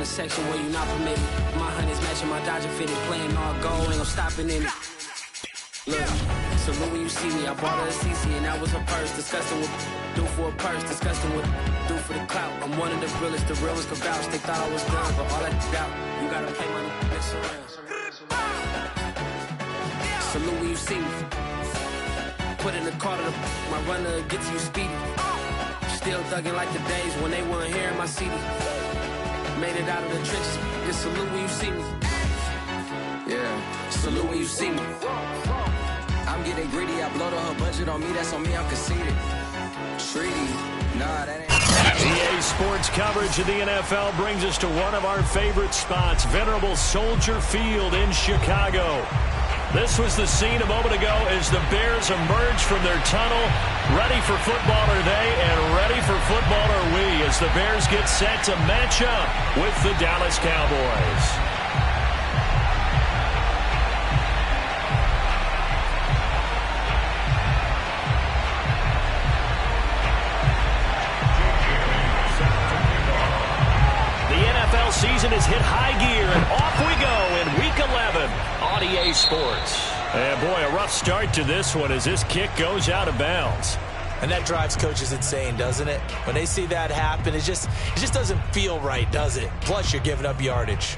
a section where you not permitted. My honey's matching my Dodger fitted, playing all gold, ain't no stopping in it. Look, salute when you see me. I bought her a CC and that was her purse. Disgusting what do for a purse. Disgusting what do for the clout. I'm one of the realest. The realest could vouch. They thought I was done, but all that doubt. You gotta pay my next around. Salute when you see me. Put in the car to my runner gets you speedy. Still thugging like the days when they weren't here in my city. Made it out of the trenches. Just salute when you see me. Yeah, salute when you see me. I'm getting greedy, I blow the whole budget on me, that's on me, I'm conceited. Treaty, nah, that ain't. EA Sports coverage of the NFL brings us to one of our favorite spots, venerable Soldier Field in Chicago. This was the scene a moment ago as the Bears emerged from their tunnel. Ready for football are they, and ready for football are we, as the Bears get set to match up with the Dallas Cowboys. Season has hit high gear, and off we go in Week 11 on EA Sports. And boy, a rough start to this one as this kick goes out of bounds. And that drives coaches insane, doesn't it? When they see that happen, it just doesn't feel right, does it? Plus, you're giving up yardage.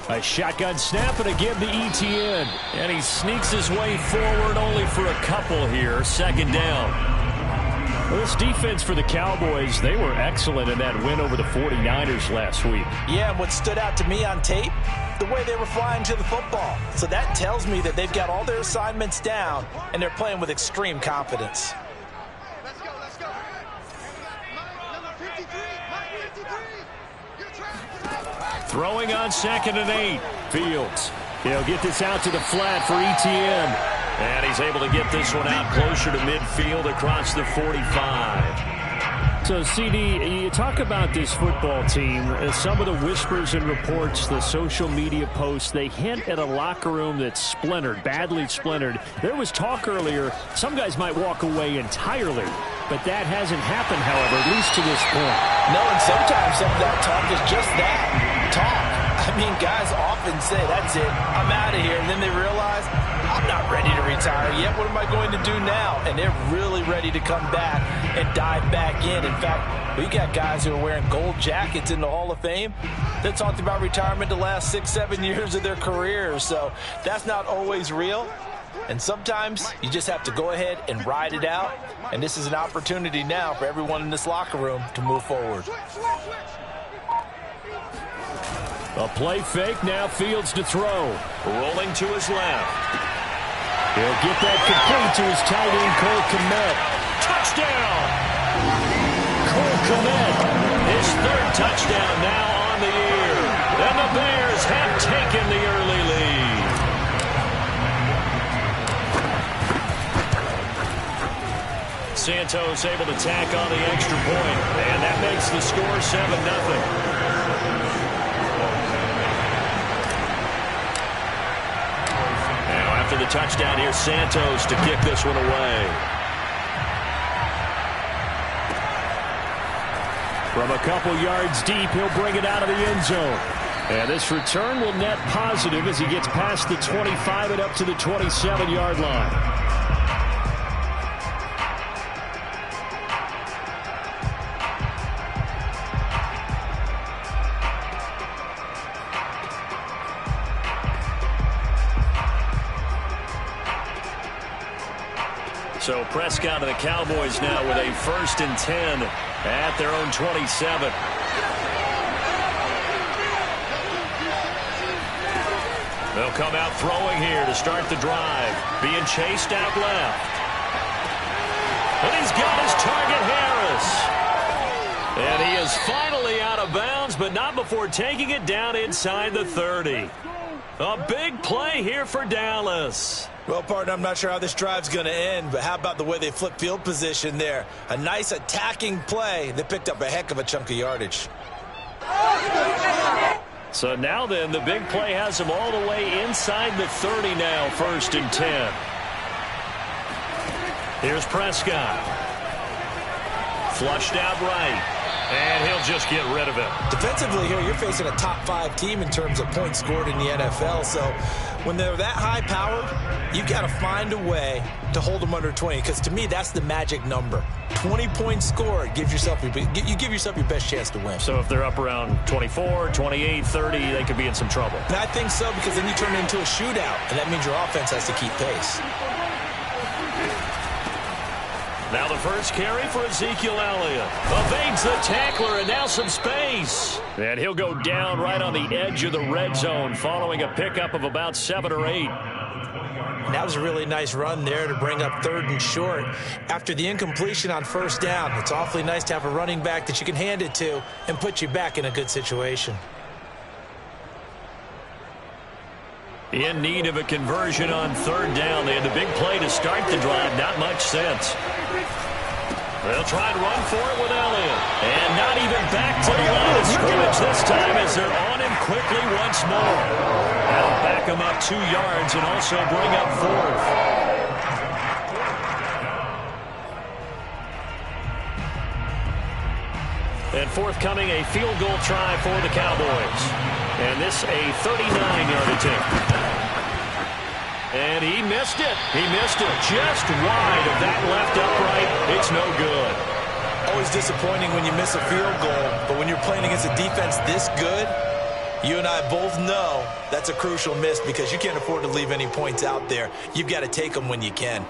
A shotgun snap and again to Etienne. And he sneaks his way forward only for a couple here. Second down. Well, this defense for the Cowboys, they were excellent in that win over the 49ers last week. Yeah, and what stood out to me on tape, the way they were flying to the football. So that tells me that they've got all their assignments down, and they're playing with extreme confidence. Let's go. Number 53, Mike 53. Throwing on 2nd and 8. Fields. He'll get this out to the flat for Etienne. And he's able to get this one out closer to midfield across the 45. So, CD, you talk about this football team. Some of the whispers and reports, the social media posts, they hint at a locker room that's splintered, badly splintered. There was talk earlier, some guys might walk away entirely. But that hasn't happened, however, at least to this point. No, and sometimes some of that talk is just that, talk. I mean, guys often say, that's it, I'm out of here. And then they realize, I'm not ready to retire yet. What am I going to do now? And they're really ready to come back and dive back in. In fact, we got guys who are wearing gold jackets in the Hall of Fame that talked about retirement the last 6-7 years of their careers. So that's not always real. And sometimes you just have to go ahead and ride it out. And this is an opportunity now for everyone in this locker room to move forward. A play fake, now Fields to throw. Rolling to his left. He'll get that complete to his tight end, Cole Kmet. Touchdown! Cole Kmet, his 3rd touchdown now on the year. And the Bears have taken the early lead. Santos able to tack on the extra point, and that makes the score 7-0. After the touchdown, here's Santos to kick this one away. From a couple yards deep, he'll bring it out of the end zone. And this return will net positive as he gets past the 25 and up to the 27-yard line. So Prescott and the Cowboys now with a 1st and 10 at their own 27. They'll come out throwing here to start the drive. Being chased out left. And he's got his target, Harris. And he is finally out of bounds, but not before taking it down inside the 30. A big play here for Dallas. Well, partner, I'm not sure how this drive's going to end, but how about the way they flip field position there? A nice attacking play that picked up a heck of a chunk of yardage. So now then, the big play has him all the way inside the 30 now, 1st and 10. Here's Prescott. Flushed out right. And he'll just get rid of it. Defensively here, you're facing a top 5 team in terms of points scored in the NFL. So when they're that high-powered, you've got to find a way to hold them under 20. Because to me, that's the magic number. 20 points scored gives yourself you give yourself your best chance to win. So if they're up around 24, 28, 30, they could be in some trouble. And I think so, because then you turn it into a shootout, and that means your offense has to keep pace. Now the first carry for Ezekiel Elliott. Evades the tackler, and now some space. And he'll go down right on the edge of the red zone following a pickup of about 7 or 8. And that was a really nice run there to bring up 3rd and short. After the incompletion on 1st down, it's awfully nice to have a running back that you can hand it to and put you back in a good situation. In need of a conversion on 3rd down. They had the big play to start the drive. Not much sense. They'll try and run for it with Elliott. And not even back to the line of scrimmage this time as they're on him quickly once more. That'll back him up 2 yards and also bring up 4th. And forthcoming, a field goal try for the Cowboys. And this a 39-yard attempt. And he missed it. He missed it just wide of that left upright. It's no good. Always disappointing when you miss a field goal, but when you're playing against a defense this good, you and I both know that's a crucial miss because you can't afford to leave any points out there. You've got to take them when you can.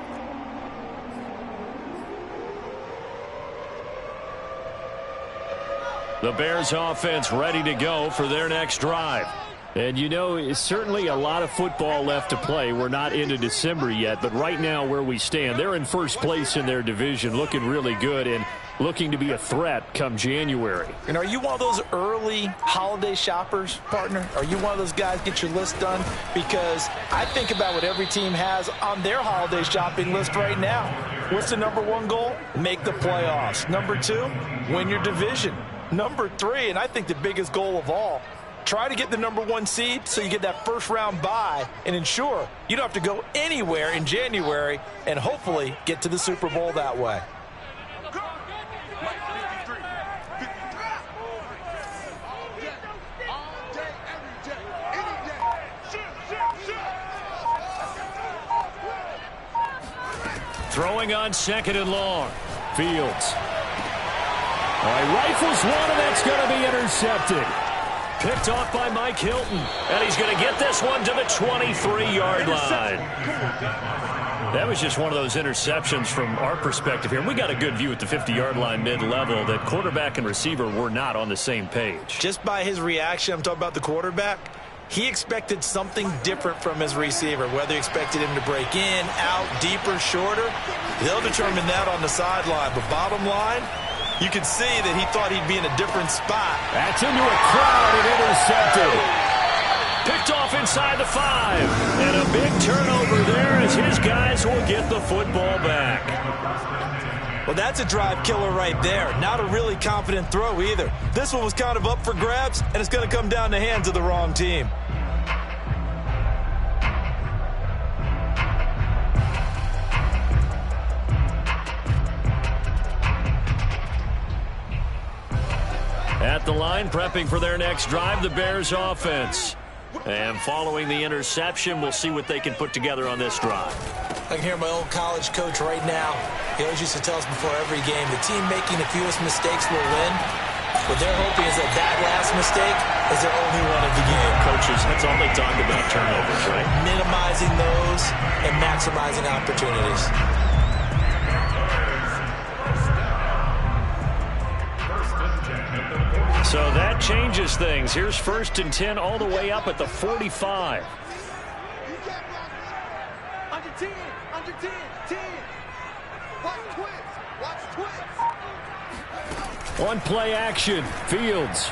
The Bears offense ready to go for their next drive. And, you know, it's certainly a lot of football left to play. We're not into December yet, but right now where we stand, they're in first place in their division, looking really good and looking to be a threat come January. And are you one of those early holiday shoppers, partner? Are you one of those guys get your list done? Because I think about what every team has on their holiday shopping list right now. What's the #1 goal? Make the playoffs. #2, win your division. #3, and I think the biggest goal of all, try to get the #1 seed so you get that first-round bye and ensure you don't have to go anywhere in January and hopefully get to the Super Bowl that way. Throwing on 2nd and long. Fields. All right, rifles one, and that's going to be intercepted. Picked off by Mike Hilton. And he's going to get this one to the 23-yard line. That was just one of those interceptions from our perspective here. We got a good view at the 50-yard line mid-level that quarterback and receiver were not on the same page. Just by his reaction, I'm talking about the quarterback, he expected something different from his receiver. Whether he expected him to break in, out, deeper, shorter, they'll determine that on the sideline. But bottom line, you can see that he thought he'd be in a different spot. That's into a crowd and intercepted. Picked off inside the 5. And a big turnover there as his guys will get the football back. Well, that's a drive killer right there. Not a really confident throw either. This one was kind of up for grabs, and it's going to come down the hands of the wrong team. At the line, prepping for their next drive, the Bears offense. And following the interception, we'll see what they can put together on this drive. I can hear my old college coach right now. He always used to tell us before every game, the team making the fewest mistakes will win. What they're hoping is that last mistake is their only one of the game. Coaches, that's all they talk about, turnovers, right? Minimizing those and maximizing opportunities. So that changes things. Here's 1st and 10 all the way up at the 45. Under 10, 10. Watch twins. On play action, Fields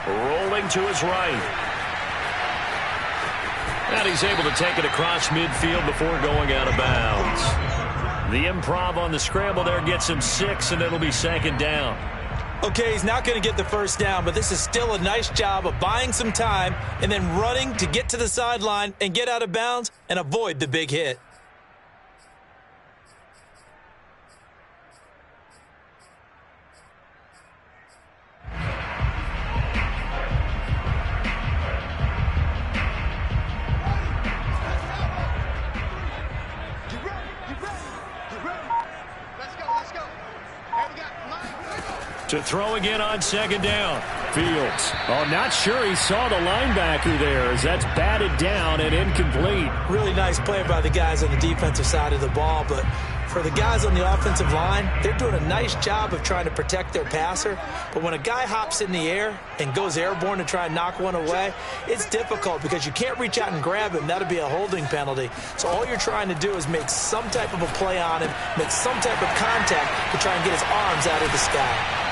rolling to his right. And he's able to take it across midfield before going out of bounds. The improv on the scramble there gets him 6, and it'll be second down. Okay, he's not going to get the first down, but this is still a nice job of buying some time and then running to get to the sideline and get out of bounds and avoid the big hit. To throw again on second down. Fields. Oh, not sure he saw the linebacker there as that's batted down and incomplete. Really nice play by the guys on the defensive side of the ball, but for the guys on the offensive line, they're doing a nice job of trying to protect their passer. But when a guy hops in the air and goes airborne to try and knock one away, it's difficult because you can't reach out and grab him. That'll be a holding penalty. So all you're trying to do is make some type of a play on him, make some type of contact to try and get his arms out of the sky.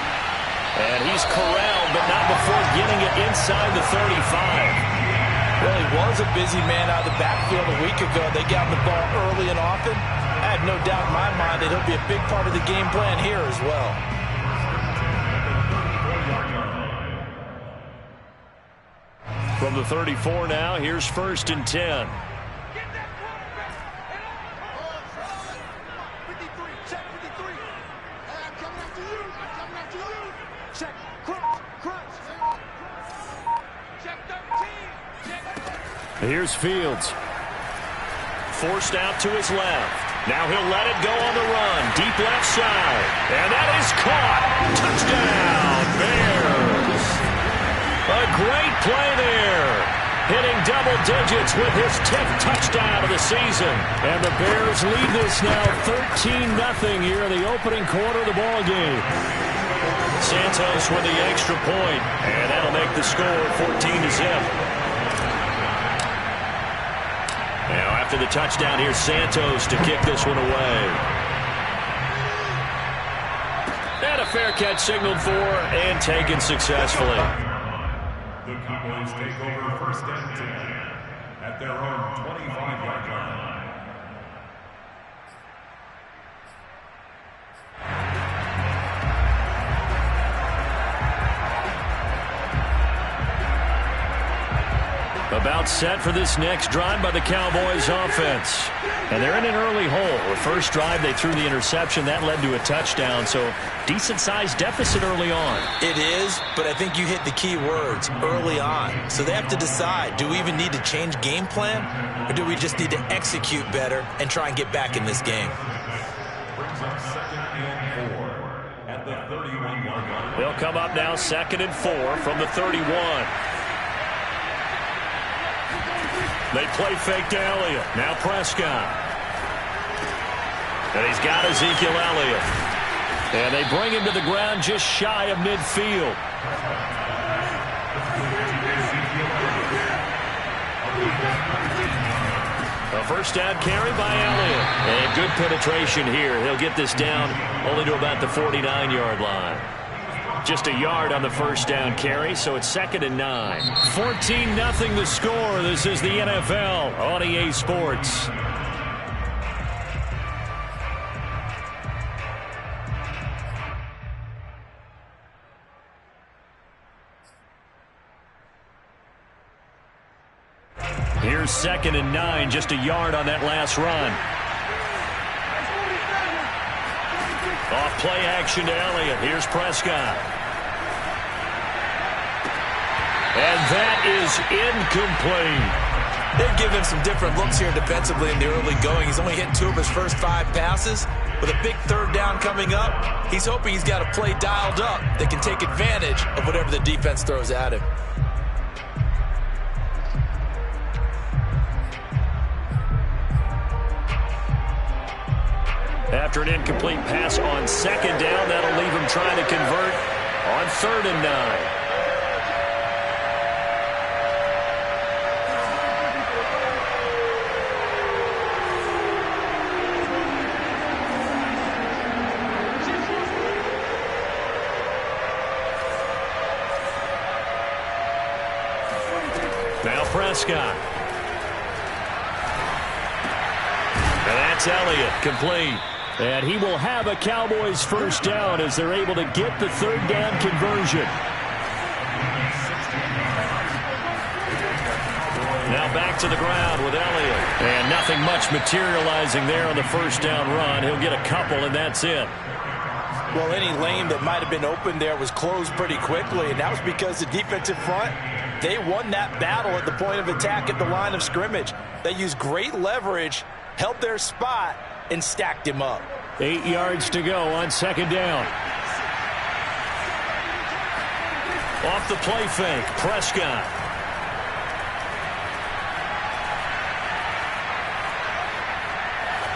And he's corralled, but not before getting it inside the 35. Well, he was a busy man out of the backfield a week ago. They got him the ball early and often. I have no doubt in my mind that he'll be a big part of the game plan here as well. From the 34 now, here's 1st and 10. Here's Fields. Forced out to his left. Now he'll let it go on the run. Deep left side. And that is caught. Touchdown, Bears. A great play there. Hitting double digits with his 10th touchdown of the season. And the Bears lead this now 13-0 here in the opening quarter of the ball game. Santos with the extra point. And that'll make the score 14-0. Now after the touchdown, here's Santos to kick this one away. And a fair catch signaled for and taken successfully. The Cowboys take over 1st and 10 at their own 25-yard line. About set for this next drive by the Cowboys offense. And they're in an early hole. The first drive, they threw the interception. That led to a touchdown, so decent-sized deficit early on. It is, but I think you hit the key words, early on. So they have to decide, do we even need to change game plan, or do we just need to execute better and try and get back in this game? Brings up 2nd and 4 at the 31-yard line. They'll come up now 2nd and 4 from the 31. They play fake to Elliott. Now Prescott. And he's got Ezekiel Elliott. And they bring him to the ground just shy of midfield. A first down carry by Elliott. And good penetration here. He'll get this down only to about the 49-yard line. Just a yard on the first down carry, so it's 2nd and 9. 14-0 the score. This is the NFL on EA Sports. Here's 2nd and 9, just a yard on that last run. Off play action to Elliott. Here's Prescott. And that is incomplete. They've given him some different looks here defensively in the early going. He's only hit 2 of his first 5 passes. With a big 3rd down coming up, he's hoping he's got a play dialed up that can take advantage of whatever the defense throws at him. After an incomplete pass on 2nd down, that'll leave him trying to convert on 3rd and 9. Prescott. And that's Elliott, complete. And he will have a Cowboys first down as they're able to get the third down conversion. Now back to the ground with Elliott. And nothing much materializing there on the first down run. He'll get a couple, and that's it. Well, any lane that might have been open there was closed pretty quickly, and that was because the defensive front, they won that battle at the point of attack at the line of scrimmage. They used great leverage, held their spot, and stacked him up. 8 yards to go on second down. Off the play fake, Prescott.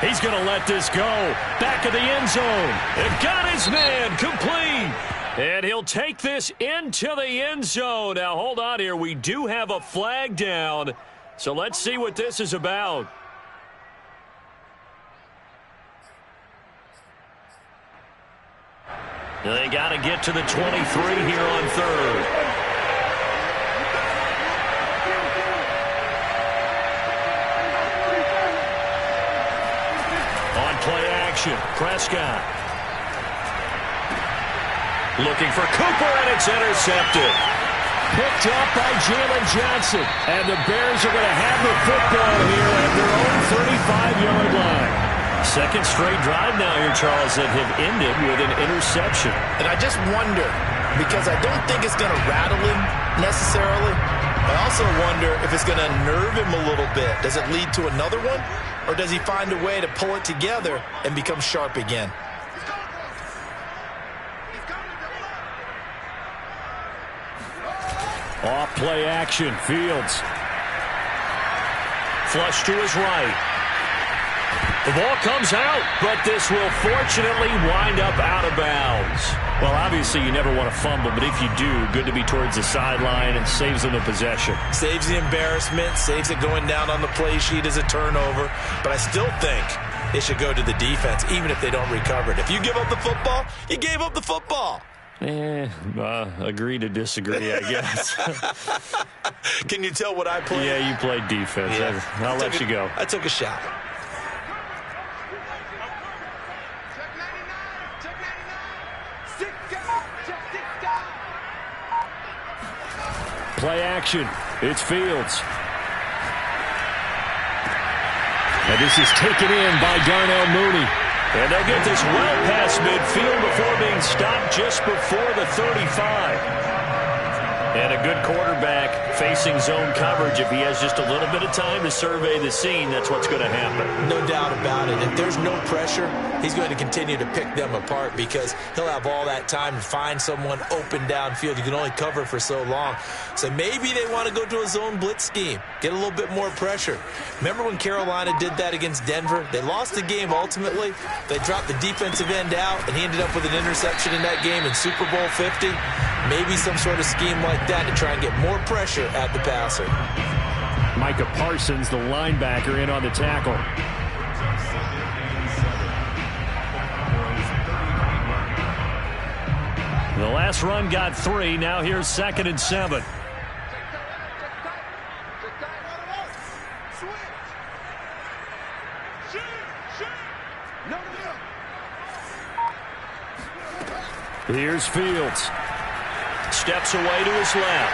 He's going to let this go. Back of the end zone. They've got his man complete. And he'll take this into the end zone. Now, hold on here. We do have a flag down. So let's see what this is about. They got to get to the 23 here on third. On play action, Prescott. Looking for Cooper, and it's intercepted. Picked up by Jalen Johnson. And the Bears are going to have the football here at their own 35-yard line. Second straight drive now here, Charles, that have ended with an interception. And I just wonder, because I don't think it's going to rattle him necessarily. I also wonder if it's going to nerve him a little bit. Does it lead to another one? Or does he find a way to pull it together and become sharp again? Off play action, Fields. Flush to his right. The ball comes out, but this will fortunately wind up out of bounds. Well, obviously you never want to fumble, but if you do, good to be towards the sideline and saves them the possession. Saves the embarrassment, saves it going down on the play sheet as a turnover. But I still think it should go to the defense, even if they don't recover it. If you give up the football, you gave up the football. Agree to disagree, I guess. Can you tell what I played? Yeah, you played defense. Yeah. I'll let you go. I took a shot. Play action. It's Fields. And this is taken in by Darnell Mooney. And they'll get this well past midfield before being stopped just before the 35. And a good quarterback facing zone coverage. If he has just a little bit of time to survey the scene, that's what's going to happen. No doubt about it. If there's no pressure, he's going to continue to pick them apart because he'll have all that time to find someone open downfield. You can only cover for so long. So maybe they want to go to a zone blitz scheme, get a little bit more pressure. Remember when Carolina did that against Denver? They lost the game ultimately. They dropped the defensive end out, and he ended up with an interception in that game in Super Bowl 50. Maybe some sort of scheme like that to try and get more pressure at the passer. Micah Parsons, the linebacker, in on the tackle. The last run got 3. Now here's 2nd and 7. Here's Fields. Steps away to his left.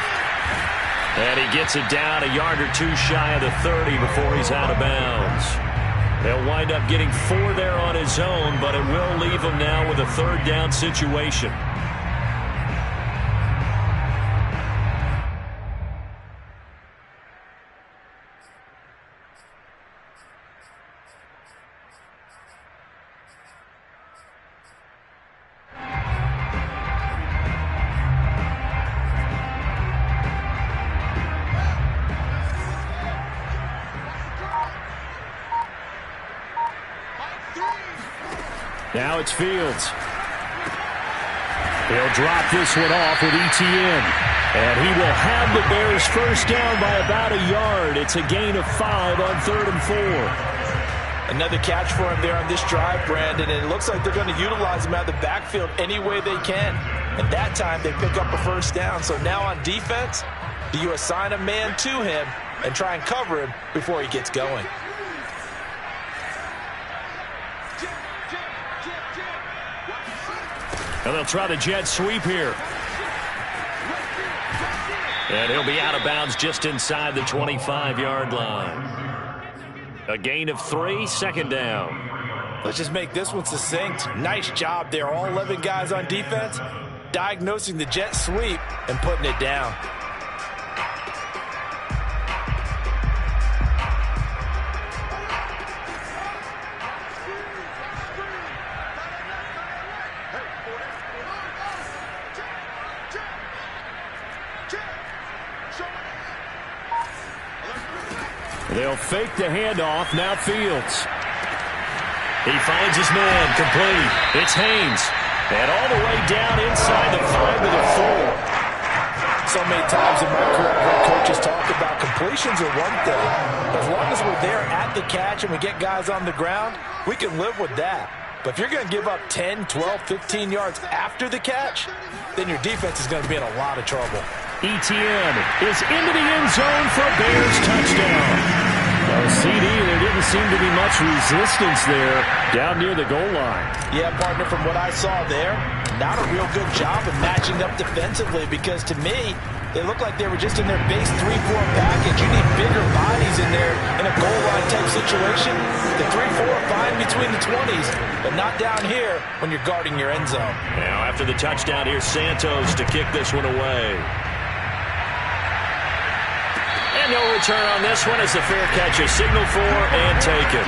And he gets it down a yard or two shy of the 30 before he's out of bounds. They'll wind up getting 4 there on his own, but it will leave him now with a third down situation. Now it's Fields. He'll drop this one off with Etienne. And he will have the Bears first down by about a yard. It's a gain of 5 on 3rd and 4. Another catch for him there on this drive, Brandon, and it looks like they're going to utilize him out of the backfield any way they can. And that time they pick up a first down. So now on defense, do you assign a man to him and try and cover him before he gets going. And they'll try the jet sweep here. And he'll be out of bounds just inside the 25-yard line. A gain of 3, second down. Let's just make this one succinct. Nice job there. All 11 guys on defense diagnosing the jet sweep and putting it down. They'll fake the handoff. Now Fields. He finds his man. Complete. It's Haynes. And all the way down inside the 5 to the 4. So many times in my career, I've heard coaches talk about completions are one thing. As long as we're there at the catch and we get guys on the ground, we can live with that. But if you're going to give up 10, 12, 15 yards after the catch, then your defense is going to be in a lot of trouble. Etienne is into the end zone for a Bears touchdown. CD, there didn't seem to be much resistance there down near the goal line. Yeah, partner, from what I saw there, not a real good job of matching up defensively because to me, they look like they were just in their base 3-4 package. You need bigger bodies in there in a goal line type situation. The 3-4 are fine between the 20s, but not down here when you're guarding your end zone. Now after the touchdown, here's Santos to kick this one away. And no return on this one as the fair catch is signaled for and taken.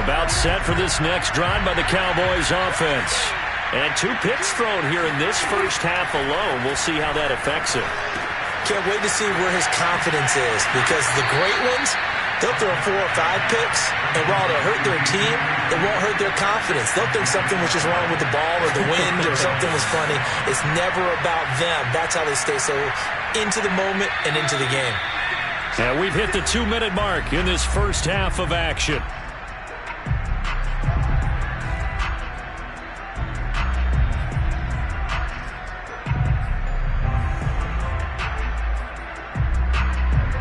About set for this next drive by the Cowboys offense. And 2 picks thrown here in this first half alone. We'll see how that affects him. Can't wait to see where his confidence is because the great ones, they'll throw 4 or 5 picks, and while it'll hurt their team, it won't hurt their confidence. They'll think something was just wrong with the ball or the wind or something was funny. It's never about them. That's how they stay so into the moment and into the game. And we've hit the 2-minute mark in this first half of action.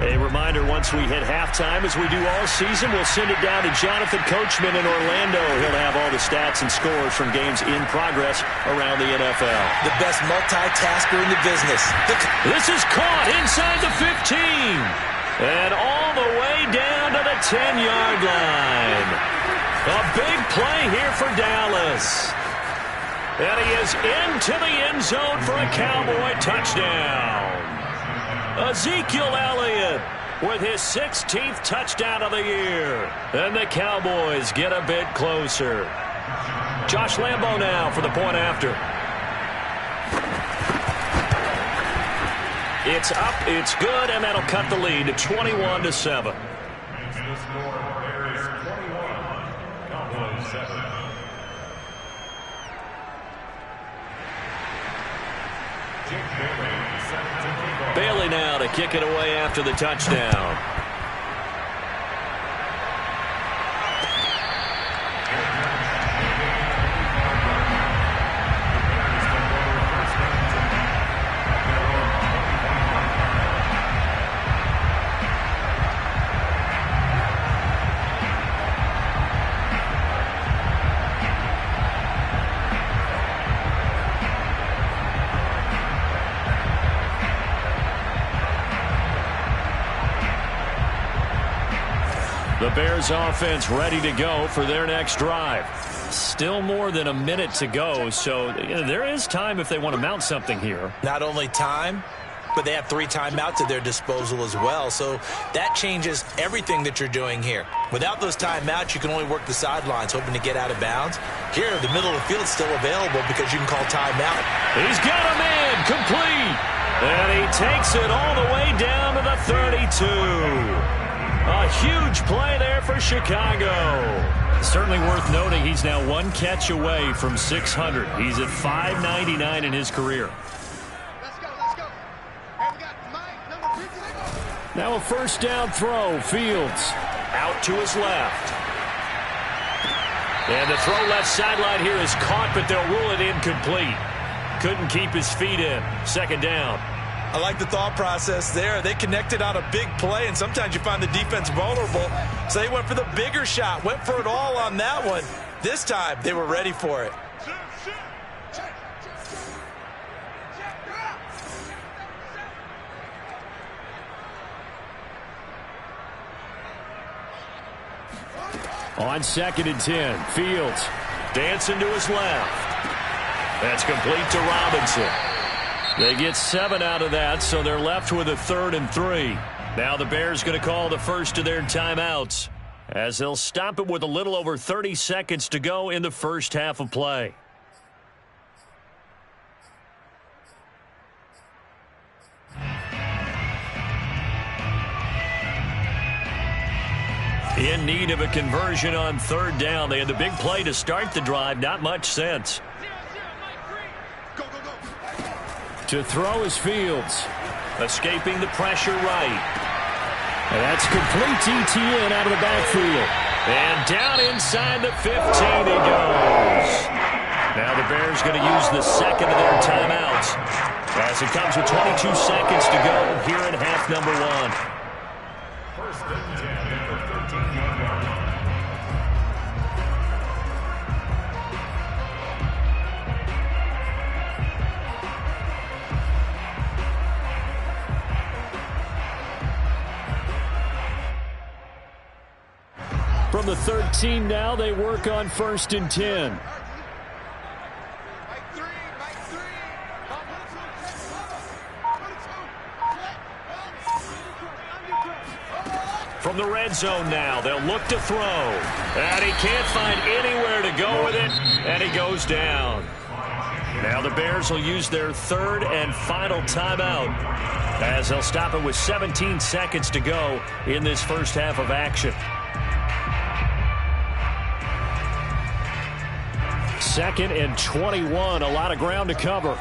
A reminder, once we hit halftime, as we do all season, we'll send it down to Jonathan Coachman in Orlando. He'll have all the stats and scores from games in progress around the NFL. The best multitasker in the business. This is caught inside the 15. And all the way down to the 10-yard line. A big play here for Dallas. And he is into the end zone for a Cowboy touchdown. Ezekiel Elliott with his 16th touchdown of the year. And the Cowboys get a bit closer. Josh Lambo now for the point after. It's up, it's good, and that'll cut the lead to 21-7. The score, Bears 21, Cowboys 7. Bailey now to kick it away after the touchdown. The Bears offense ready to go for their next drive. Still more than a minute to go, so there is time if they want to mount something here. Not only time, but they have 3 timeouts at their disposal as well, so that changes everything that you're doing here. Without those timeouts, you can only work the sidelines, hoping to get out of bounds. Here, the middle of the field is still available because you can call timeout. He's got a man complete, and he takes it all the way down to the 32. A huge play there for Chicago. Certainly worth noting he's now one catch away from 600. He's at 599 in his career. Let's go, let's go. Hey, we got Mike, number 50. Now a first down throw. Fields out to his left. And the throw left sideline here is caught, but they'll rule it incomplete. Couldn't keep his feet in. Second down. I like the thought process there. They connected on a big play, and sometimes you find the defense vulnerable. So they went for the bigger shot, went for it all on that one. This time, they were ready for it. On 2nd and 10, Fields dancing to his left. That's complete to Robinson. They get 7 out of that, so they're left with a 3rd and 3. Now the Bears going to call the first of their timeouts as they'll stop it with a little over 30 seconds to go in the first half of play. In need of a conversion on 3rd down. They had the big play to start the drive. Not much sense. To throw is Fields. Escaping the pressure right. And that's complete to ETN out of the backfield. And down inside the 15 he goes. Now the Bears going to use the second of their timeouts as it comes with 22 seconds to go here in half number 1. First and 10 at the 13-yard line. From the 13 now, they work on 1st and 10. From the red zone now, they'll look to throw. And he can't find anywhere to go with it, and he goes down. Now the Bears will use their 3rd and final timeout as they'll stop it with 17 seconds to go in this first half of action. 2nd and 21, a lot of ground to cover.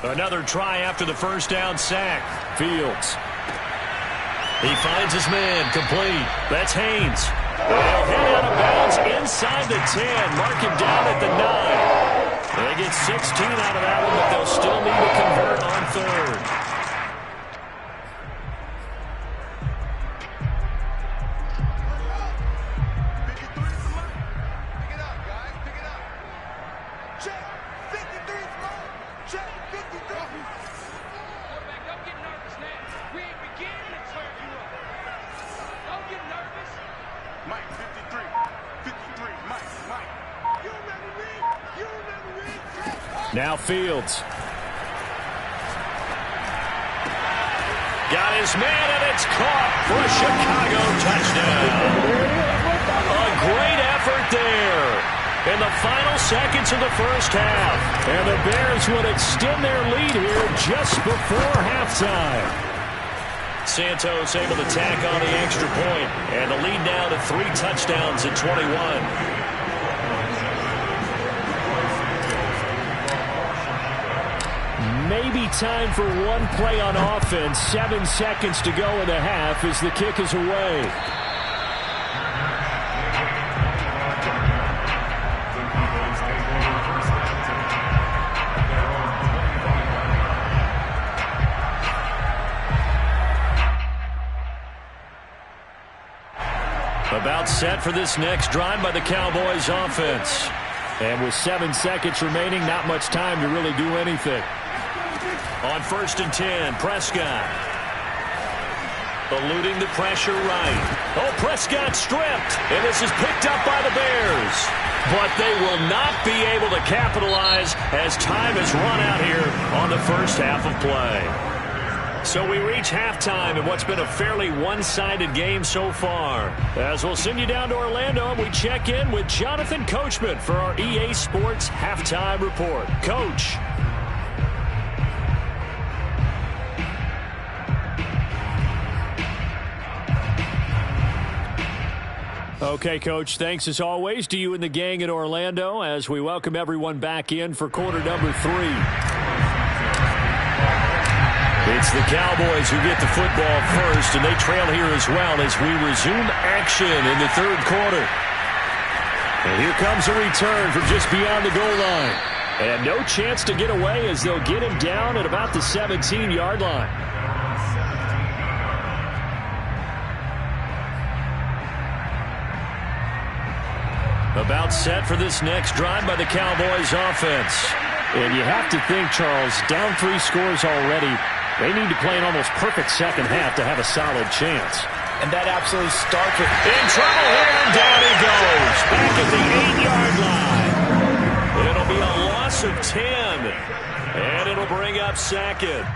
Another try after the first down sack. Fields. He finds his man, complete. That's Haynes. They'll head out of bounds inside the 10. Mark him down at the 9. They get 16 out of that one, but they'll still need to convert on 3rd. Now Fields. Got his man, and it's caught for a Chicago touchdown. A great effort there in the final seconds of the first half. And the Bears would extend their lead here just before halftime. Santos able to tack on the extra point, and the lead now to 3 touchdowns at 21. Maybe time for one play on offense. 7 seconds to go in the half as the kick is away. About set for this next drive by the Cowboys offense. And with 7 seconds remaining, not much time to really do anything. On 1st and 10, Prescott. Eluding the pressure right. Oh, Prescott stripped. And this is picked up by the Bears. But they will not be able to capitalize as time has run out here on the first half of play. So we reach halftime in what's been a fairly one-sided game so far. As we'll send you down to Orlando, and we check in with Jonathan Coachman for our EA Sports Halftime Report. Coach. Okay, Coach, thanks as always to you and the gang in Orlando as we welcome everyone back in for quarter number 3. It's the Cowboys who get the football first, and they trail here as well as we resume action in the third quarter. And here comes a return from just beyond the goal line. And no chance to get away as they'll get him down at about the 17-yard line. About set for this next drive by the Cowboys offense. And you have to think, Charles, down 3 scores already. They need to play an almost perfect second half to have a solid chance. And that absolutely starts with... In trouble here, and down he goes. Back at the 8-yard line. It'll be a loss of 10. And it'll bring up second.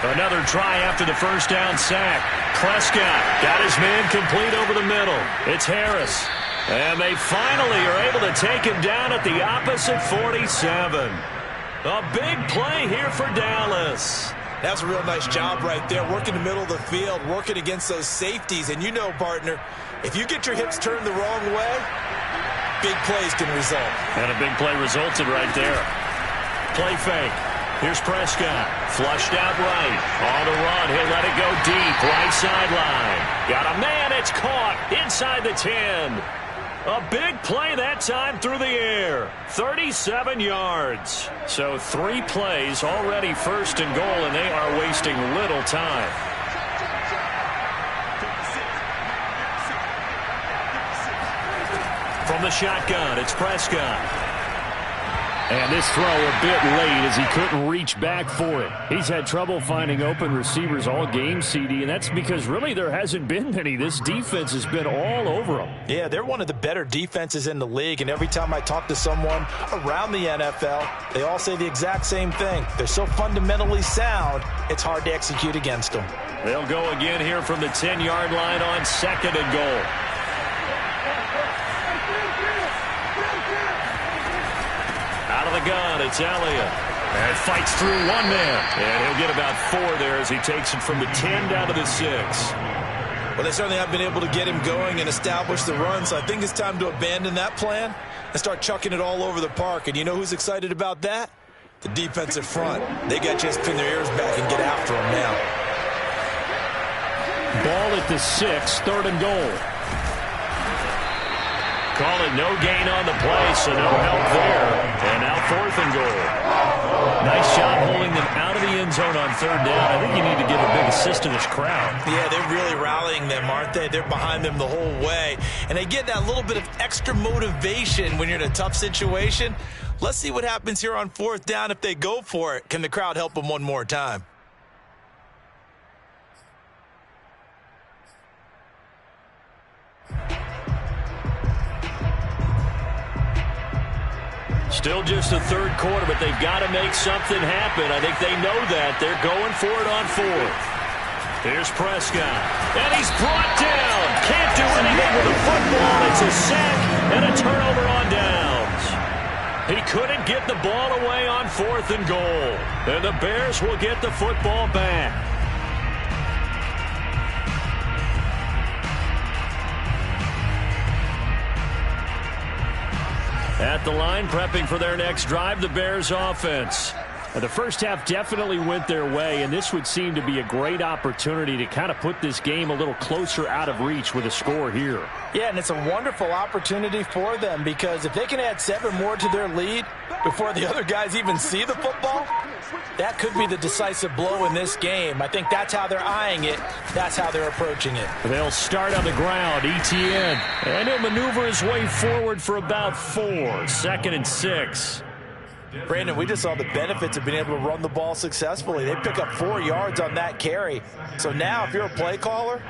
Another try after the first down sack. Prescott got his man complete over the middle. It's Harris. And they finally are able to take him down at the opposite 47. A big play here for Dallas. That's a real nice job right there, working the middle of the field, working against those safeties. And you know, partner, if you get your hips turned the wrong way, big plays can result. And a big play resulted right there. Play fake. Here's Prescott, flushed out right. On the run, he'll let it go deep, right sideline. Got a man, it's caught inside the 10. A big play that time through the air, 37 yards. So 3 plays already first and goal, and they are wasting little time. From the shotgun, it's Prescott. And this throw a bit late as he couldn't reach back for it. He's had trouble finding open receivers all game, CD, and that's because really there hasn't been many. This defense has been all over them. Yeah, they're one of the better defenses in the league, and every time I talk to someone around the NFL, they all say the exact same thing. They're so fundamentally sound, it's hard to execute against them. They'll go again here from the 10-yard line on second and goal. Out of the gun, it's Elliott. And fights through one man. And he'll get about 4 there as he takes it from the 10 down to the 6. Well, they certainly have been able to get him going and establish the run, so I think it's time to abandon that plan and start chucking it all over the park. And you know who's excited about that? The defensive front. They got just pin their ears back and get after him now. Ball at the 6, third and goal. Call it no gain on the play, so no help there. And now 4th and goal. Nice job holding them out of the end zone on third down. I think you need to give a big assist to this crowd. Yeah, they're really rallying them, aren't they? They're behind them the whole way. And they get that little bit of extra motivation when you're in a tough situation. Let's see what happens here on 4th down if they go for it. Can the crowd help them one more time? Still just the third quarter, but they've got to make something happen. I think they know that. They're going for it on 4th. Here's Prescott. And he's brought down. Can't do anything with the football. It's a sack and a turnover on downs. He couldn't get the ball away on 4th and goal. And the Bears will get the football back. At the line, prepping for their next drive, the Bears offense. The first half definitely went their way, and this would seem to be a great opportunity to kind of put this game a little closer out of reach with a score here. Yeah, and it's a wonderful opportunity for them because if they can add 7 more to their lead before the other guys even see the football, that could be the decisive blow in this game. I think that's how they're eyeing it. That's how they're approaching it. They'll start on the ground, Etienne, and he'll maneuver his way forward for about 4, 2nd and 6. Brandon, we just saw the benefits of being able to run the ball successfully. They pick up 4 yards on that carry. So now if you're a play caller,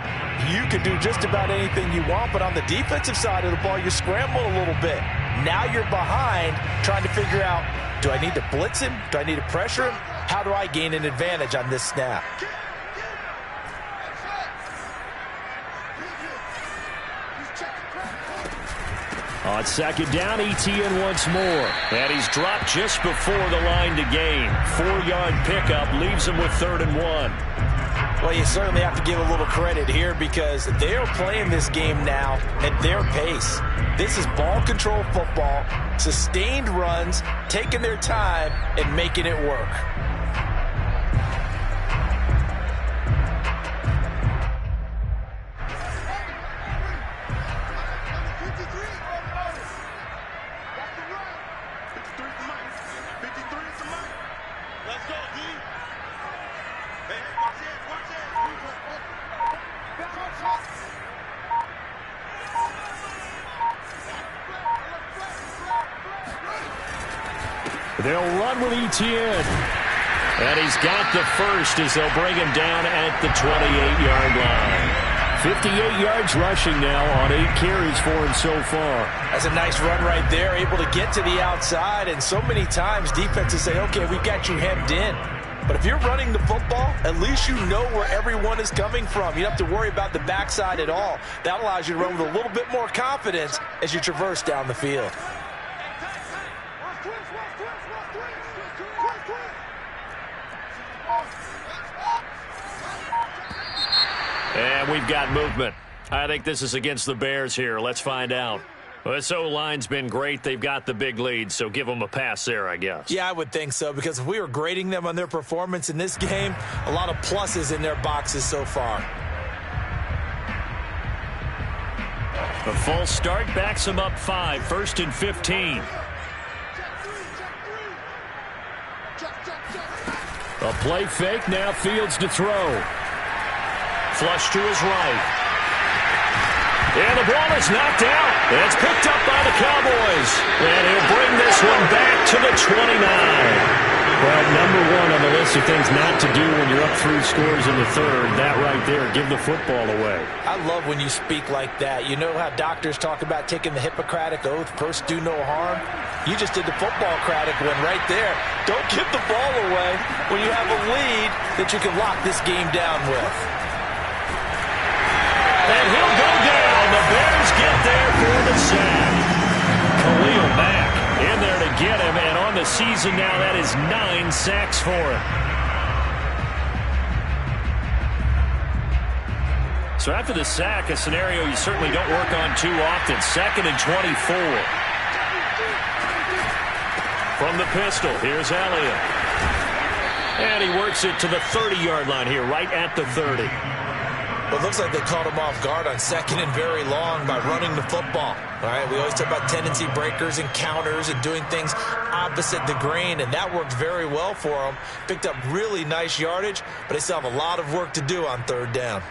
you can do just about anything you want. But on the defensive side of the ball, you scramble a little bit. Now you're behind trying to figure out, do I need to blitz him? Do I need to pressure him? How do I gain an advantage on this snap? On second down, Etienne once more. And he's dropped just before the line to gain. 4-yard pickup leaves him with 3rd and 1. Well, you certainly have to give a little credit here because they're playing this game now at their pace. This is ball control football, sustained runs, taking their time, and making it work. They'll run with Etienne. And he's got the first as they'll bring him down at the 28-yard line. 58 yards rushing now on 8 carries for him so far. That's a nice run right there, able to get to the outside. And so many times defenses say, okay, we've got you hemmed in. But if you're running the football, at least you know where everyone is coming from. You don't have to worry about the backside at all. That allows you to run with a little bit more confidence as you traverse down the field. And we've got movement. I think this is against the Bears here. Let's find out. Well, this O-line's been great. They've got the big lead, so give them a pass there, I guess. Yeah, I would think so, because if we were grading them on their performance in this game, a lot of pluses in their boxes so far. A false start backs them up 5, 1st and 15. A play fake, now Fields to throw. Flush to his right. And the ball is knocked out. And it's picked up by the Cowboys. And he'll bring this one back to the 29. Well, number 1 on the list of things not to do when you're up 3 scores in the 3rd. That right there, give the football away. I love when you speak like that. You know how doctors talk about taking the Hippocratic Oath, first do no harm? You just did the football-cratic one right there. Don't give the ball away when you have a lead that you can lock this game down with. And he'll go down. The Bears get there for the sack. Khalil Mack in there to get him. And on the season now, that is 9 sacks for him. So after the sack, a scenario you certainly don't work on too often. 2nd and 24. From the pistol, here's Elliott. And he works it to the 30-yard line here, right at the 30. Well, it looks like they caught him off guard on 2nd and very long by running the football. All right, we always talk about tendency breakers and counters and doing things opposite the grain, and that worked very well for them. Picked up really nice yardage, but they still have a lot of work to do on 3rd down.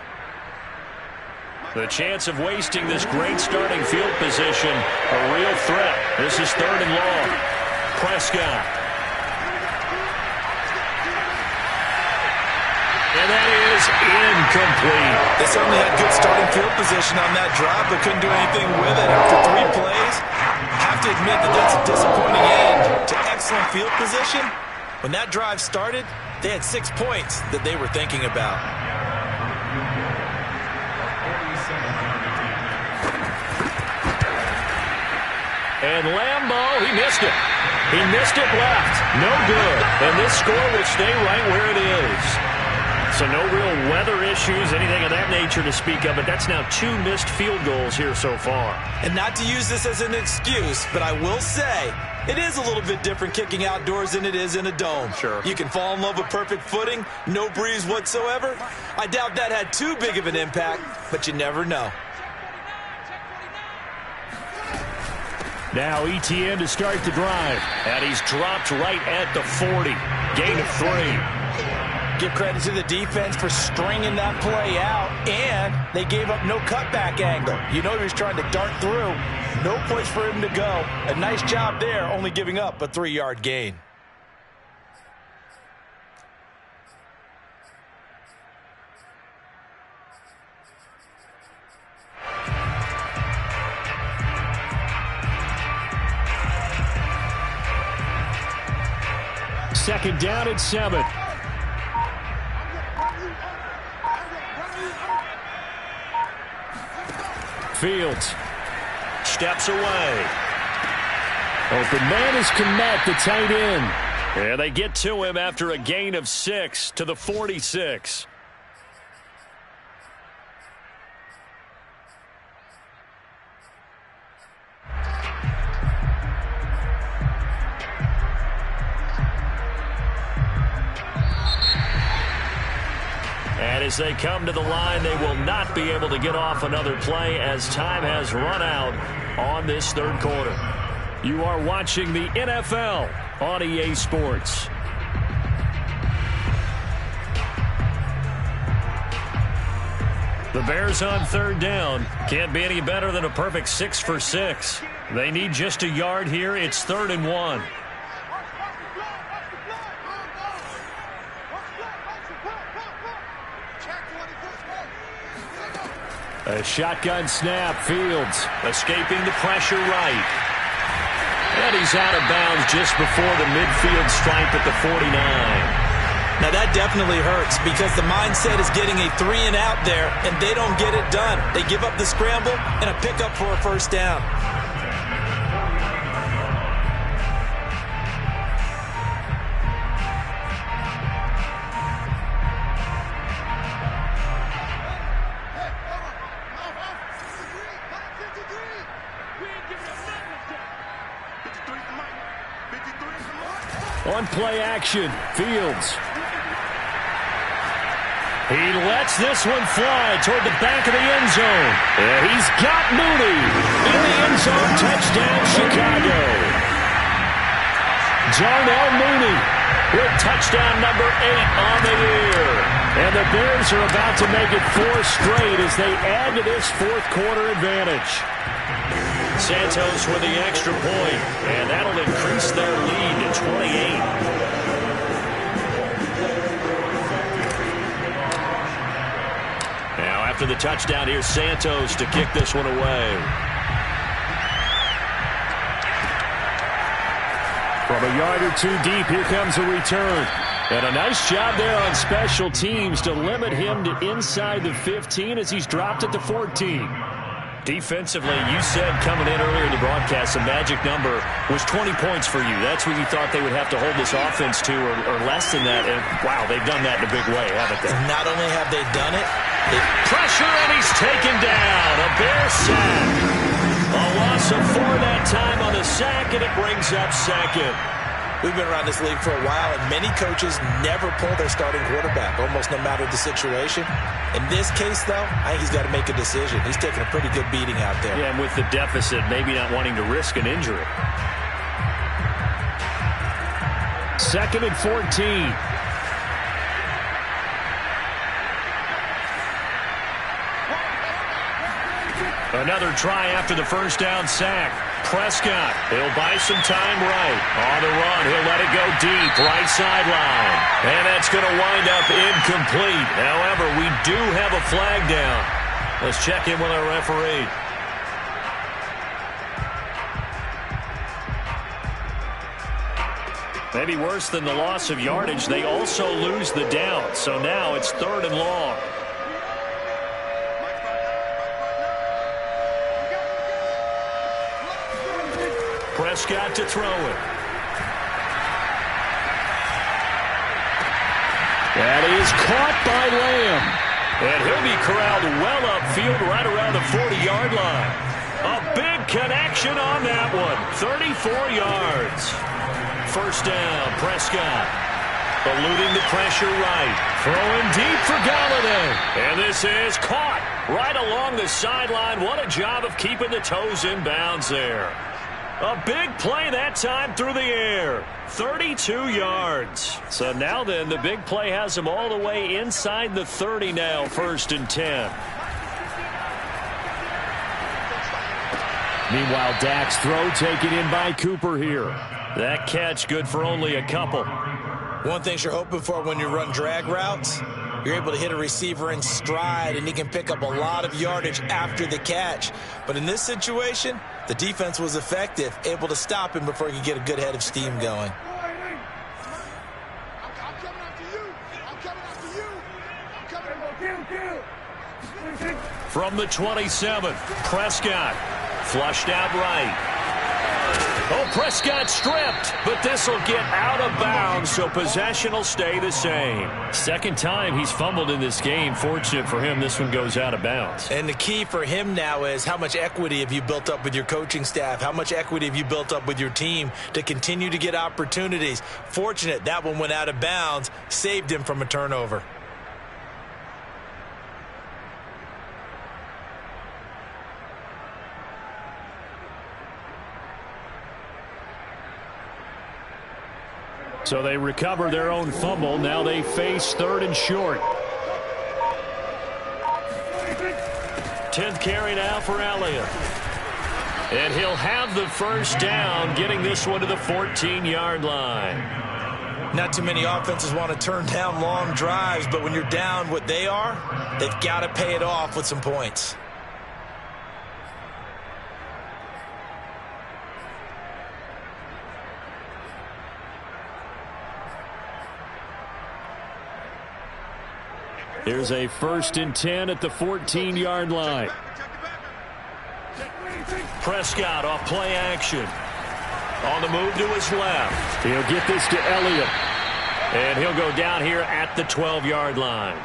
The chance of wasting this great starting field position, a real threat. This is 3rd and long. Prescott. And that is incomplete. They certainly had good starting field position on that drive, but couldn't do anything with it after 3 plays. Have to admit that that's a disappointing end to excellent field position. When that drive started, they had 6 points that they were thinking about. And Lambo, he missed it. He missed it left. No good. And this score will stay right where it is. So no real weather issues, anything of that nature to speak of, but that's now 2 missed field goals here so far. And not to use this as an excuse, but I will say it is a little bit different kicking outdoors than it is in a dome. Sure. You can fall in love with perfect footing, no breeze whatsoever. I doubt that had too big of an impact, but you never know. Now Etienne to start the drive. And he's dropped right at the 40. Gain of 3. Give credit to the defense for stringing that play out, and they gave up no cutback angle. You know he was trying to dart through. No place for him to go. A nice job there, only giving up a 3-yard gain. Second down and 7. Fields steps away. Open man is Kmet, the tight end. And they get to him after a gain of 6 to the 46. And as they come to the line, they will not be able to get off another play as time has run out on this third quarter. You are watching the NFL on EA Sports. The Bears on third down. Can't be any better than a perfect 6 for 6. They need just a yard here. It's 3rd and 1. A shotgun snap. Fields escaping the pressure right. And he's out of bounds just before the midfield stripe at the 49. Now that definitely hurts because the mindset is getting a 3 and out there, and they don't get it done. They give up the scramble and a pickup for a first down. on play action. Fields. He lets this one fly toward the back of the end zone. And he's got Mooney in the end zone. Touchdown, Chicago. Darnell Mooney with touchdown number 8 on the year. And the Bears are about to make it 4 straight as they add to this fourth quarter advantage. Santos with the extra point, and that'll increase their lead to 28. Now after the touchdown, here's Santos to kick this one away. From a yard or two deep, here comes a return. And a nice job there on special teams to limit him to inside the 15 as he's dropped it to 14. Defensively, you said coming in earlier in the broadcast, the magic number was 20 points for you. That's what you thought they would have to hold this offense to, or less than that. And, wow, they've done that in a big way, haven't they? Not only have they done it, pressure, and he's taken down. A Bear sack. A loss of 4 that time on the sack, and it brings up second. We've been around this league for a while, and many coaches never pull their starting quarterback, almost no matter the situation. In this case, though, I think he's got to make a decision. He's taking a pretty good beating out there. Yeah, and with the deficit, maybe not wanting to risk an injury. 2nd and 14. Another try after the first down sack. Prescott, he'll buy some time right. On the run, he'll let it go deep, right sideline. And that's going to wind up incomplete. However, we do have a flag down. Let's check in with our referee. Maybe worse than the loss of yardage, they also lose the down. So now it's 3rd and long. Prescott to throw it. That is caught by Lamb. And he'll be corralled well upfield right around the 40-yard line. A big connection on that one. 34 yards. First down, Prescott. Eluding the pressure right. Throwing deep for Galladay. And this is caught right along the sideline. What a job of keeping the toes in bounds there. A big play that time through the air. 32 yards. So now then, the big play has him all the way inside the 30 now, 1st and 10. Meanwhile, Dak's throw taken in by Cooper here. That catch good for only a couple. one thing you're hoping for when you run drag routes, you're able to hit a receiver in stride, and he can pick up a lot of yardage after the catch. But in this situation, the defense was effective, able to stop him before he could get a good head of steam going. From the 27, Prescott Flushed out right. Oh, Prescott stripped, but this will get out of bounds, so possession will stay the same. Second time he's fumbled in this game. Fortunate for him, this one goes out of bounds. And the key for him now is how much equity have you built up with your coaching staff? How much equity have you built up with your team to continue to get opportunities? Fortunate that one went out of bounds, saved him from a turnover. So they recover their own fumble. Now they face 3rd and short. 10th carry now for Elliott. And he'll have the first down, getting this one to the 14-yard line. Not too many offenses want to turn down long drives, but when you're down what they are, they've got to pay it off with some points. Here's a 1st and 10 at the 14-yard line. Prescott off play action. On the move to his left. He'll get this to Elliott. And he'll go down here at the 12-yard line.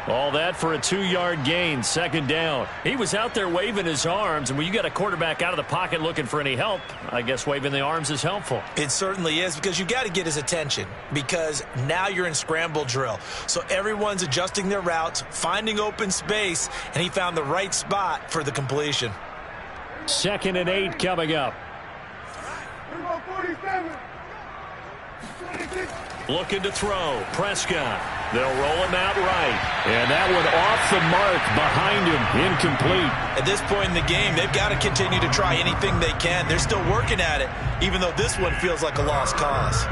All that for a 2-yard gain, 2nd down. He was out there waving his arms, and when you got a quarterback out of the pocket looking for any help, I guess waving the arms is helpful. It certainly is, because you got to get his attention, because now you're in scramble drill. So everyone's adjusting their routes, finding open space, and he found the right spot for the completion. 2nd and 8 coming up. Looking to throw. Prescott. They'll roll him out right. And that one off the mark behind him. Incomplete. At this point in the game, they've got to continue to try anything they can. They're still working at it, even though this one feels like a lost cause.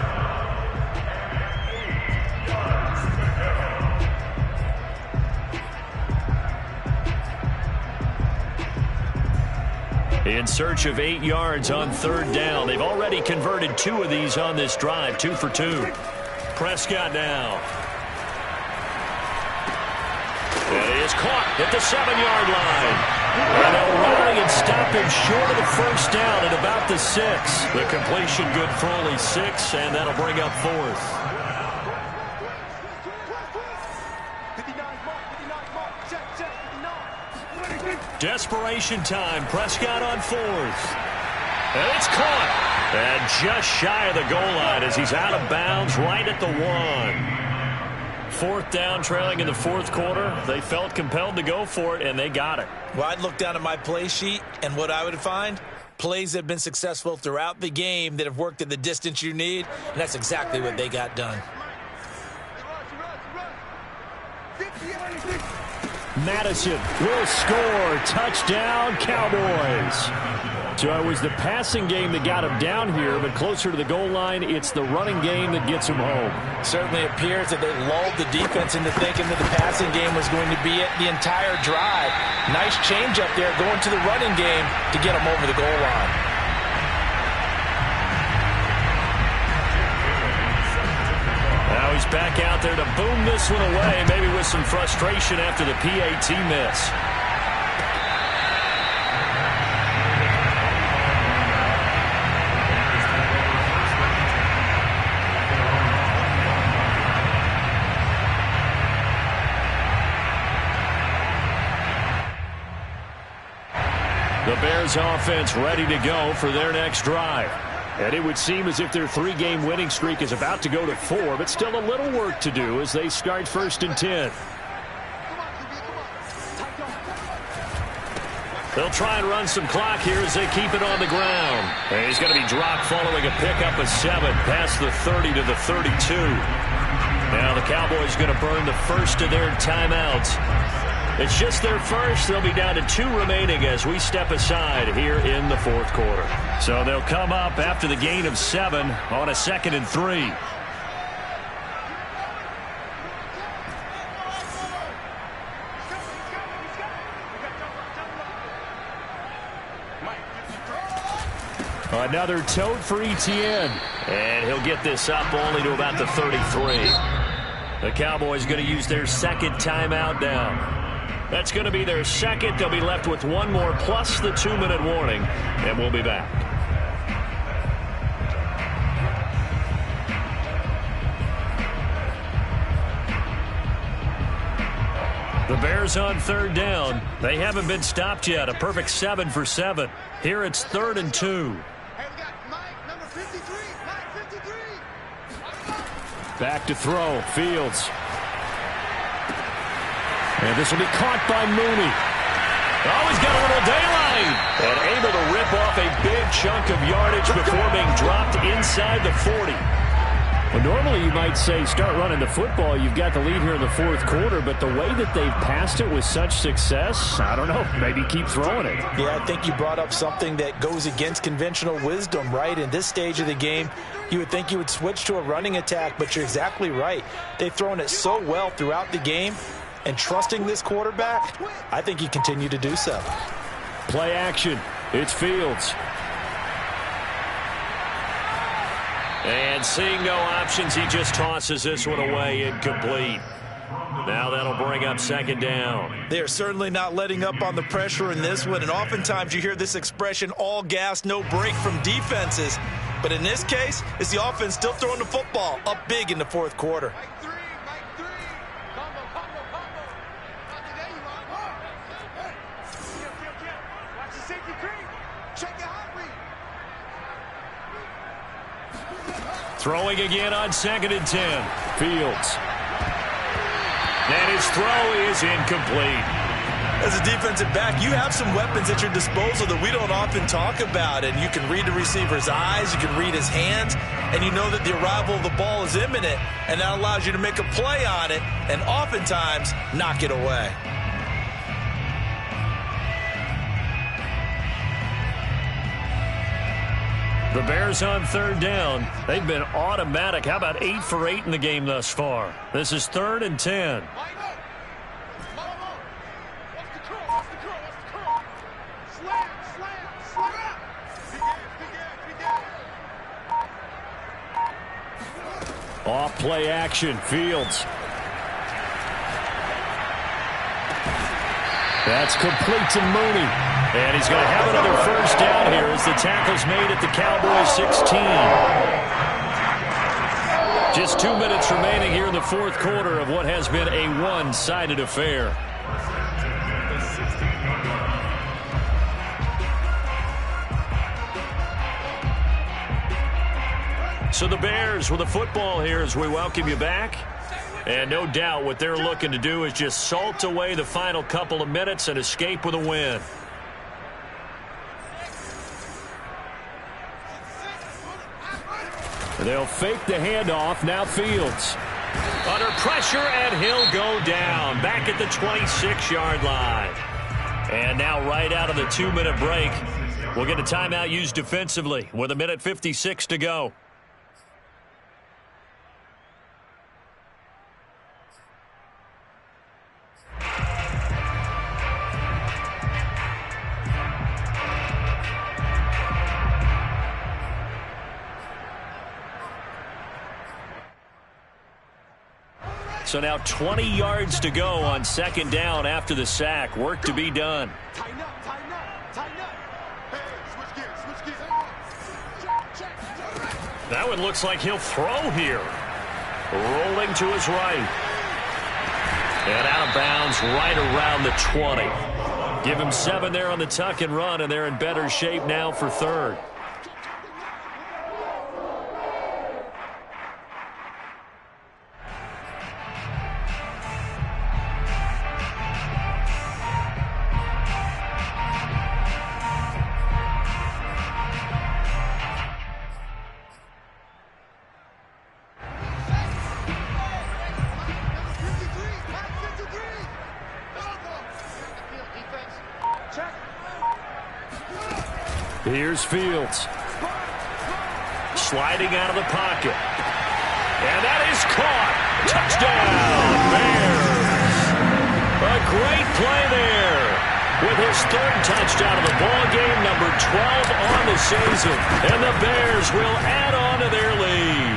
In search of 8 yards on 3rd down. They've already converted 2 of these on this drive, 2 for 2. Prescott now. And he is caught at the 7-yard line. And they'll rally and stop him short of the first down at about the 6. The completion good for only 6, and that'll bring up 4th. Desperation time. Prescott on 4th. And it's caught. And just shy of the goal line as he's out of bounds right at the 1. 4th down, trailing in the 4th quarter. They felt compelled to go for it, and they got it. Well, I'd look down at my play sheet, and what I would find, plays that have been successful throughout the game that have worked at the distance you need, and that's exactly what they got done. Madison will score. Touchdown, Cowboys. So it was the passing game that got him down here, but closer to the goal line, it's the running game that gets him home. Certainly appears that they lulled the defense into thinking that the passing game was going to be it the entire drive. Nice change up there going to the running game to get him over the goal line. Now he's back out there to boom this one away, maybe with some frustration after the PAT miss. The Bears offense ready to go for their next drive. And it would seem as if their 3-game winning streak is about to go to 4, but still a little work to do as they start 1st and 10. They'll try and run some clock here as they keep it on the ground. And he's going to be dropped following a pickup of 7 past the 30 to the 32. Now the Cowboys going to burn the first of their timeouts. It's just their first. They'll be down to 2 remaining as we step aside here in the 4th quarter. So they'll come up after the gain of 7 on a 2nd and 3. Another tote for Etienne. And he'll get this up only to about the 33. The Cowboys going to use their 2nd timeout now. That's going to be their second. They'll be left with one more plus the 2-minute warning, and we'll be back. The Bears on third down. They haven't been stopped yet. A perfect 7 for 7. Here it's 3rd and 2. Hey, we got Mike, number 53. Mike, 53. Back to throw. Fields. And this will be caught by Mooney. Oh, he's got a little daylight. And able to rip off a big chunk of yardage before being dropped inside the 40. Well, normally you might say start running the football. You've got the lead here in the fourth quarter, but the way that they've passed it with such success, I don't know, maybe keep throwing it. Yeah, I think you brought up something that goes against conventional wisdom, right? In this stage of the game, you would think you would switch to a running attack, but you're exactly right. They've thrown it so well throughout the game, and trusting this quarterback, I think you continue to do so. Play action. It's Fields. And seeing no options, he just tosses this one away, incomplete. Now that'll bring up second down. They are certainly not letting up on the pressure in this one, and oftentimes you hear this expression, all gas, no break from defenses. But in this case, it's the offense still throwing the football up big in the fourth quarter. Mike 3. Combo. Not today, you are. Kill. Watch the safety creep. Check your heart rate. Throwing again on 2nd and 10. Fields. And his throw is incomplete. As a defensive back, you have some weapons at your disposal that we don't often talk about. And you can read the receiver's eyes, you can read his hands, and you know that the arrival of the ball is imminent, and that allows you to make a play on it and oftentimes knock it away. The Bears on third down. They've been automatic. How about 8 for 8 in the game thus far? This is 3rd and 10. Off play action. Fields. That's complete to Mooney. And he's going to have another first down here as the tackle's made at the Cowboys 16. Just 2 minutes remaining here in the fourth quarter of what has been a one-sided affair. So the Bears with the football here as we welcome you back. And no doubt what they're looking to do is just salt away the final couple of minutes and escape with a win. They'll fake the handoff. Now Fields. Under pressure, and he'll go down. Back at the 26-yard line. And now right out of the 2-minute break, we'll get a timeout used defensively with 1:56 to go. So now 20 yards to go on second down after the sack. Work to be done. Tighten up. Hey, switch gears. Check. That one looks like he'll throw here. Rolling to his right. And out of bounds right around the 20. Give him 7 there on the tuck and run, and they're in better shape now for third. Here's Fields. Sliding out of the pocket. And that is caught. Touchdown, Bears. A great play there. With his 3rd touchdown of the ball game, number 12 on the season. And the Bears will add on to their lead.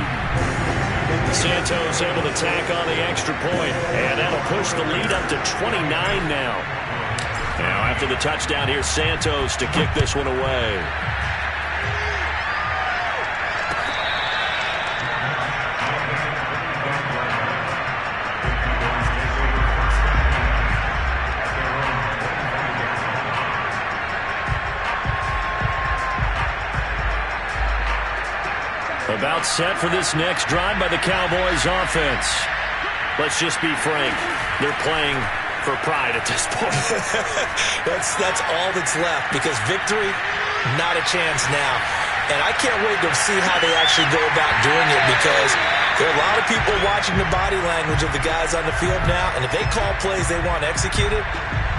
Santos able to tack on the extra point, and that'll push the lead up to 29 now. Now after the touchdown, here's Santos to kick this one away. About set for this next drive by the Cowboys offense. Let's just be frank. They're playing for pride at this point. That's all that's left, because victory, not a chance now. And I can't wait to see how they actually go about doing it, because there are a lot of people watching the body language of the guys on the field now, and if they call plays they want executed,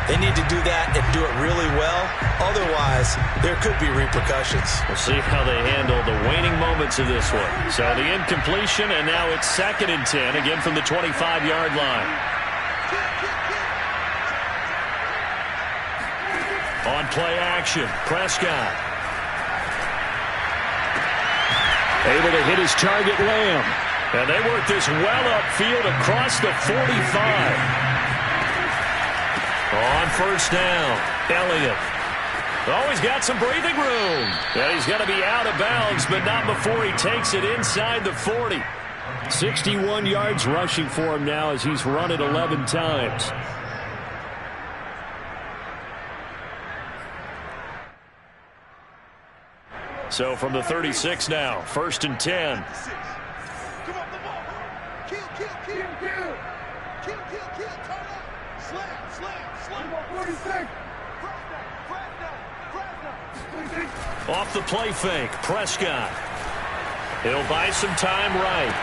they need to do that and do it really well. Otherwise, there could be repercussions. We'll see how they handle the waning moments of this one. So the incompletion, and now it's 2nd and 10, again from the 25-yard line. On play action, Prescott. Able to hit his target, Lamb. And they work this well upfield across the 45. On first down, Elliott. Oh, he's got some breathing room. And he's going to be out of bounds, but not before he takes it inside the 40. 61 yards rushing for him now as he's run it 11 times. So from the 36 now, 1st and 10. Come on, the ball. Kill. Turn up. Slam. 46. Off the play fake, Prescott. He'll buy some time right.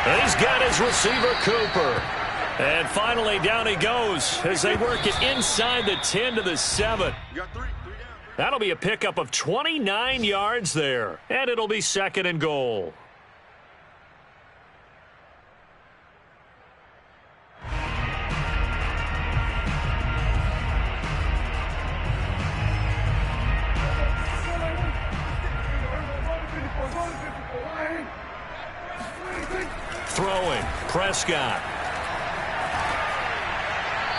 And he's got his receiver, Cooper. And finally, down he goes as they work it inside the 10 to the 7. You got three down. That'll be a pickup of 29 yards there. And it'll be 2nd and goal. Throwing, Prescott.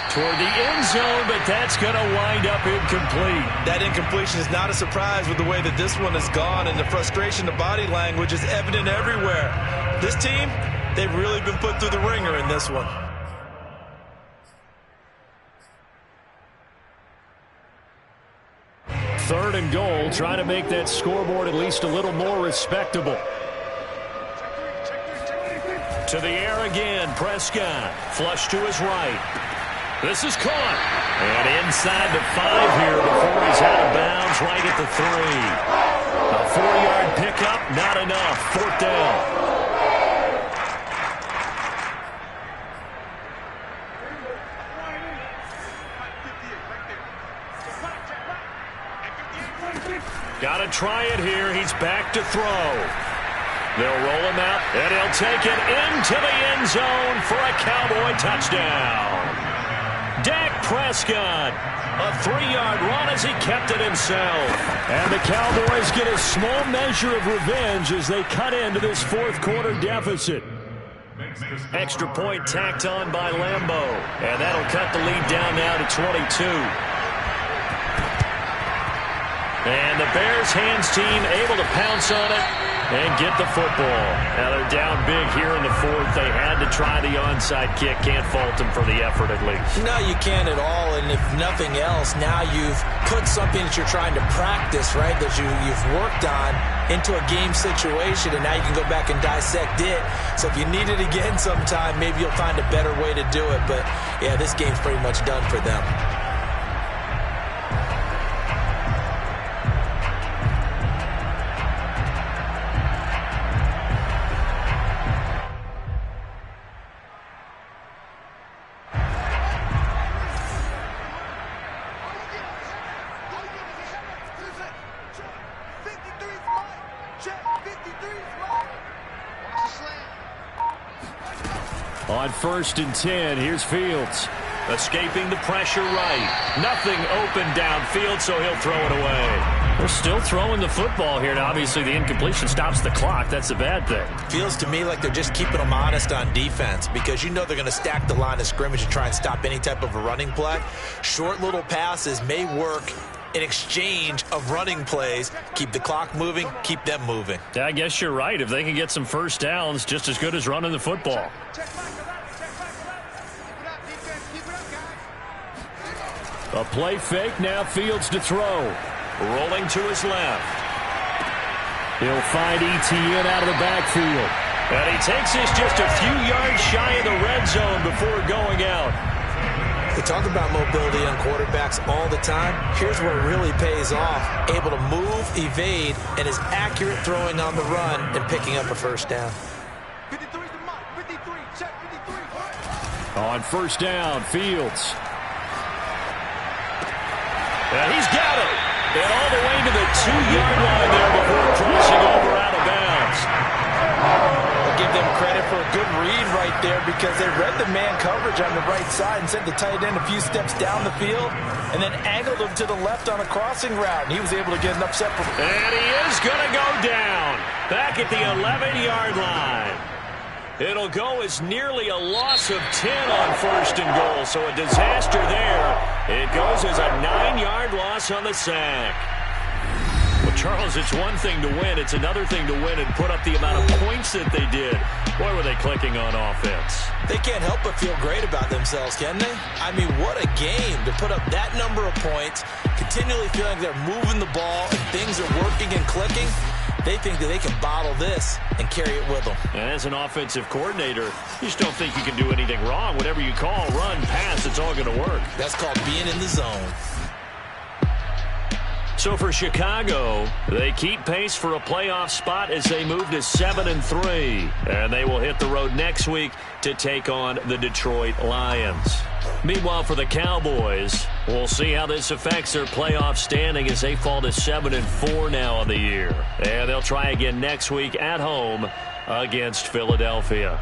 Toward the end zone, but that's going to wind up incomplete. That incompletion is not a surprise with the way that this one has gone, and the frustration, the body language is evident everywhere. This team, they've really been put through the ringer in this one. Third and goal, trying to make that scoreboard at least a little more respectable. To the air again, Prescott. Flush to his right. This is caught. And inside the 5 here before he's out of bounds right at the 3. A 4-yard pickup, not enough. 4th down. Got to try it here. He's back to throw. They'll roll him out, and he'll take it into the end zone for a Cowboy touchdown. Dak Prescott, a 3-yard run as he kept it himself. And the Cowboys get a small measure of revenge as they cut into this 4th quarter deficit. Extra point tacked on by Lambeau, and that'll cut the lead down now to 22. And the Bears hands team able to pounce on it and get the football. Now they're down big here in the 4th. They had to try the onside kick. Can't fault them for the effort at least. No, you can't at all. And if nothing else, now you've put something that you're trying to practice, right, that you've worked on into a game situation, and now you can go back and dissect it. So if you need it again sometime, maybe you'll find a better way to do it. But, yeah, this game's pretty much done for them. On 1st and 10, here's Fields. Escaping the pressure right. Nothing open downfield, so he'll throw it away. We're still throwing the football here. Now, obviously, the incompletion stops the clock. That's a bad thing. Feels to me like they're just keeping them honest on defense because you know they're going to stack the line of scrimmage and try and stop any type of a running play. Short little passes may work in exchange of running plays. Keep the clock moving, keep them moving. Yeah, I guess you're right. If they can get some first downs, just as good as running the football. A play fake, now Fields to throw. Rolling to his left. He'll find Etienne out of the backfield. And he takes this just a few yards shy of the red zone before going out. We talk about mobility on quarterbacks all the time. Here's where it really pays off. Able to move, evade, and is accurate throwing on the run and picking up a first down. 53's the mark. 53. Check 53. On first down, Fields. And he's got it. And all the way to the 2-yard line there before crossing over out of bounds. I'll give them credit for a good read right there because they read the man coverage on the right side and sent the tight end a few steps down the field and then angled him to the left on a crossing route. And he was able to get an upset. And he is going to go down back at the 11-yard line. It'll go as nearly a loss of 10 on first and goal, so a disaster there. It goes as a 9-yard loss on the sack. Well, Charles, it's one thing to win. It's another thing to win and put up the amount of points that they did. Boy, were they clicking on offense. They can't help but feel great about themselves, can they? I mean, what a game to put up that number of points, continually feeling they're moving the ball and things are working and clicking. They think that they can bottle this and carry it with them. And as an offensive coordinator, you just don't think you can do anything wrong. Whatever you call, run, pass, it's all going to work. That's called being in the zone. So for Chicago, they keep pace for a playoff spot as they move to 7-3. And they will hit the road next week to take on the Detroit Lions. Meanwhile, for the Cowboys, we'll see how this affects their playoff standing as they fall to 7-4 now on the year. And they'll try again next week at home against Philadelphia.